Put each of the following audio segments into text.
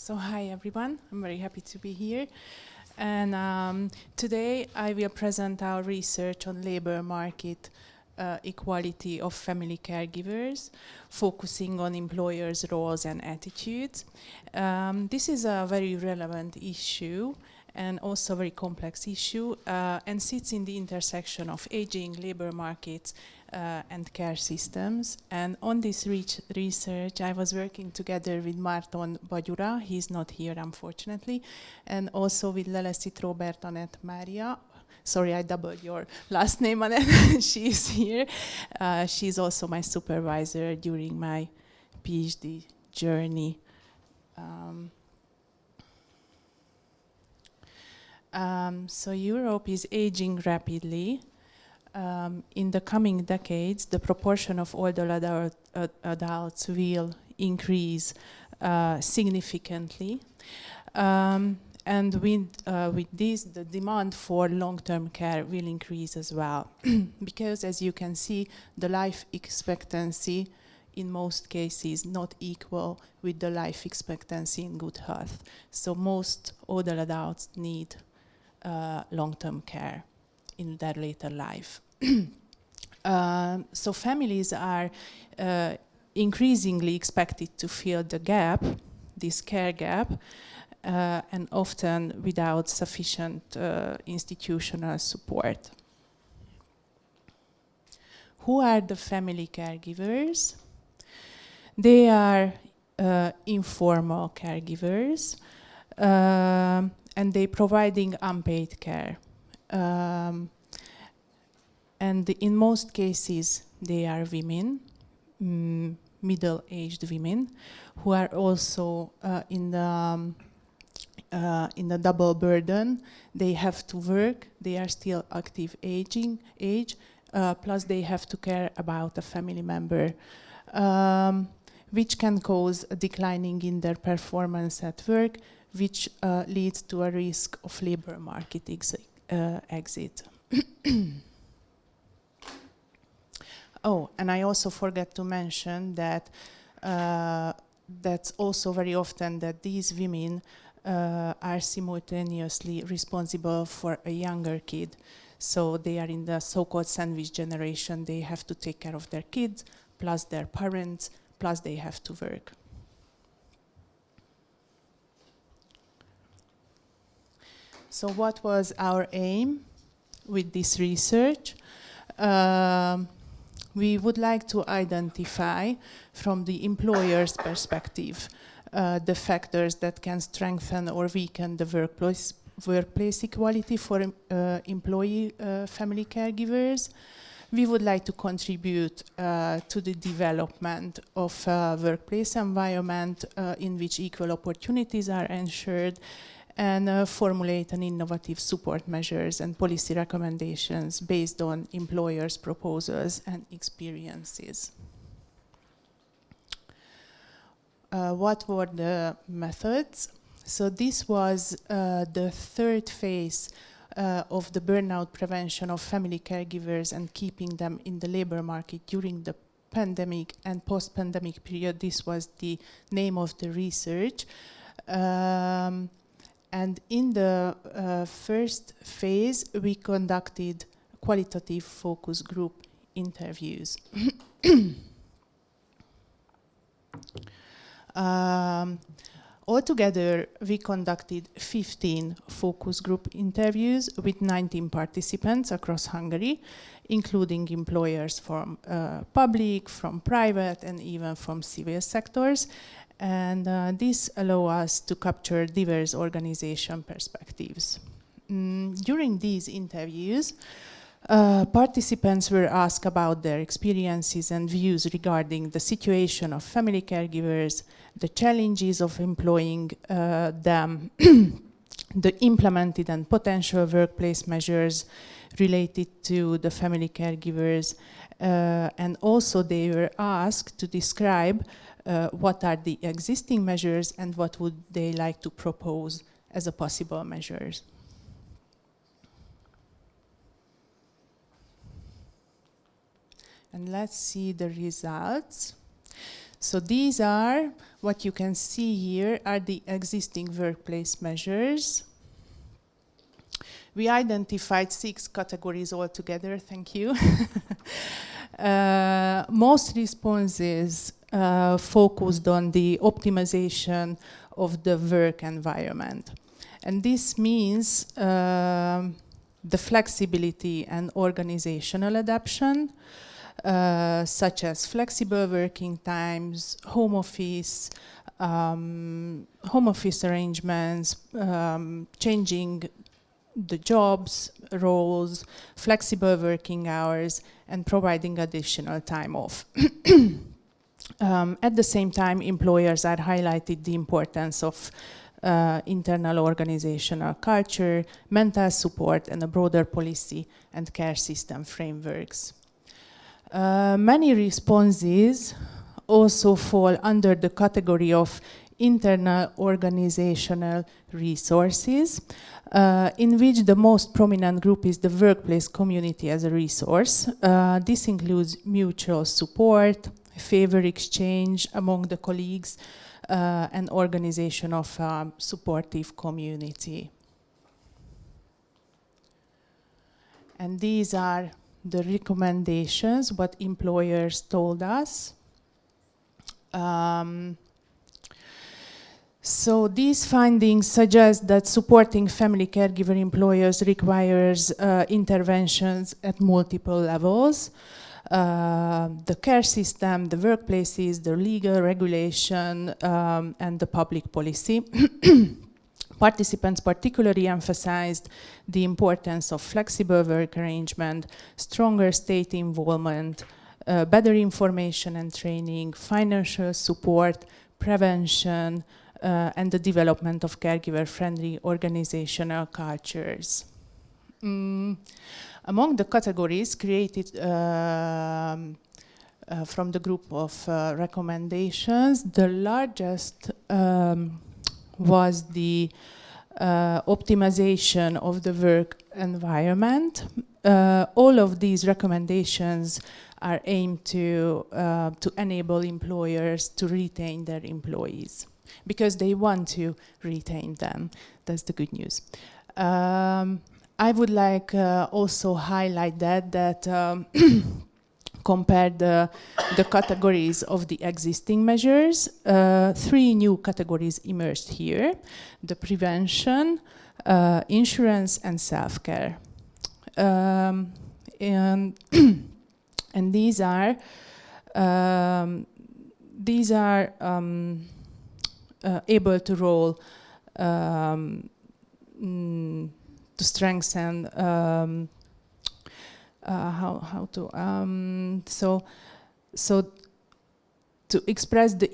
So hi everyone, I'm very happy to be here. And today I will present our research on labor market equality of family caregivers, focusing on employers' roles and attitudes. This is a very relevant issue and also a very complex issue and sits in the intersection of aging, labor markets, and care systems. And on this research, I was working together with Márton Bagyura, he's not here unfortunately, and also with Lelesit Robert Anett Mária. Sorry, I doubled your last name, Anett. She is here. She's also my supervisor during my PhD journey. So Europe is aging rapidly. In the coming decades, the proportion of older adults will increase significantly. And with this, the demand for long-term care will increase as well. Because as you can see, the life expectancy in most cases not equal with the life expectancy in good health. So most older adults need long-term care in their later life. So families are increasingly expected to fill the gap, this care gap, and often without sufficient institutional support. Who are the family caregivers? They are informal caregivers, and they providing unpaid care. And in most cases, they are women, middle-aged women, who are also in the double burden. They have to work, they are still active age, plus they have to care about a family member, which can cause a declining in their performance at work, which leads to a risk of labor market exit. Oh, and I also forgot to mention that that's also very often that these women are simultaneously responsible for a younger kid. So they are in the so-called sandwich generation. They have to take care of their kids, plus their parents, plus they have to work. So what was our aim with this research? We would like to identify from the employer's perspective the factors that can strengthen or weaken the workplace equality for employee family caregivers. We would like to contribute to the development of a workplace environment in which equal opportunities are ensured, and formulate an innovative support measures and policy recommendations based on employers' proposals and experiences. What were the methods? So this was the third phase of the burnout prevention of family caregivers and keeping them in the labor market during the pandemic and post-pandemic period. This was the name of the research. And in the first phase, we conducted qualitative focus group interviews. Altogether, we conducted 15 focus group interviews with 19 participants across Hungary, including employers from public, from private, and even from civil sectors. And this allows us to capture diverse organization perspectives. During these interviews, participants were asked about their experiences and views regarding the situation of family caregivers, the challenges of employing them, the implemented and potential workplace measures related to the family caregivers, and also they were asked to describe what are the existing measures and what would they like to propose as a possible measures. And let's see the results. So these are, what you can see here are the existing workplace measures. We identified 6 categories altogether, thank you. Most responses focused on the optimization of the work environment. And this means the flexibility and organizational adaptation, such as flexible working times, home office arrangements, changing the jobs, roles, flexible working hours, and providing additional time off. At the same time, employers are highlighted the importance of internal organizational culture, mental support, and a broader policy and care system frameworks. Many responses also fall under the category of internal organizational resources, in which the most prominent group is the workplace community as a resource. This includes mutual support, favor exchange among the colleagues, and organization of a supportive community. And these are the recommendations, what employers told us. So these findings suggest that supporting family caregiver employers requires interventions at multiple levels. The care system, the workplaces, the legal regulation, and the public policy. Participants particularly emphasized the importance of flexible work arrangement, stronger state involvement, better information and training, financial support, prevention, and the development of caregiver-friendly organizational cultures. Among the categories created from the group of recommendations, the largest was the optimization of the work environment. All of these recommendations are aimed to enable employers to retain their employees, because they want to retain them. That's the good news. I would like also highlight that compare the categories of the existing measures. 3 new categories emerged here: the prevention, insurance, and self-care. And these are able to roll to strengthen so to express the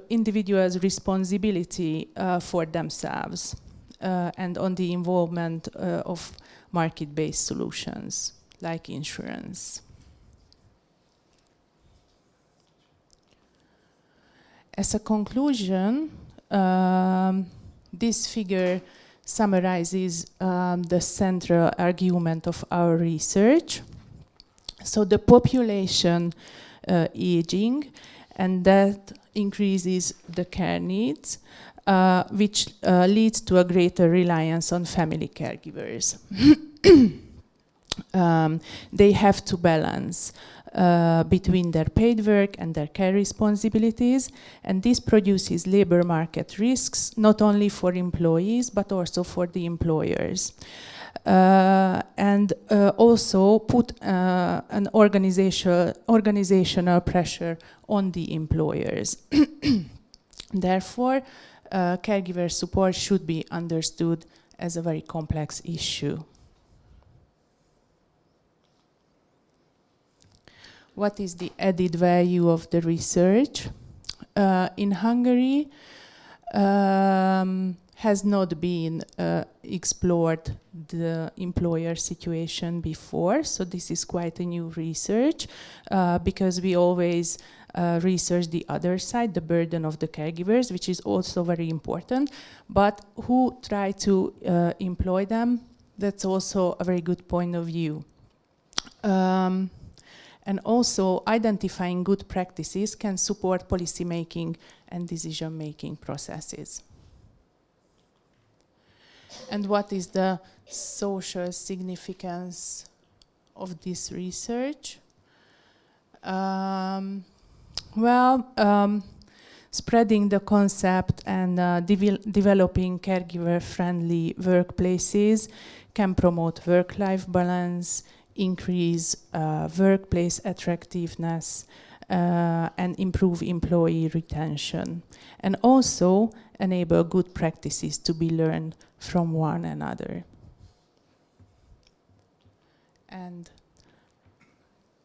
individual's responsibility for themselves and on the involvement of market-based solutions like insurance. As a conclusion, this figure summarizes the central argument of our research. So the population aging, and that increases the care needs, which leads to a greater reliance on family caregivers. They have to balance between their paid work and their care responsibilities, and this produces labor market risks, not only for employees, but also for the employers. And also put an organizational pressure on the employers. Therefore, caregiver support should be understood as a very complex issue. What is the added value of the research? In Hungary, has not been explored the employer situation before, so this is quite a new research, because we always research the other side, the burden of the caregivers, which is also very important, but who try to employ them, that's also a very good point of view. And also, identifying good practices can support policy making and decision making processes. And what is the social significance of this research? Spreading the concept and developing caregiver-friendly workplaces can promote work-life balance, increase workplace attractiveness, and improve employee retention, and also enable good practices to be learned from one another. And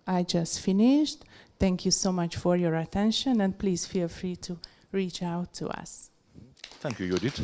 I just finished. Thank you so much for your attention, and please feel free to reach out to us. Thank you, Judit.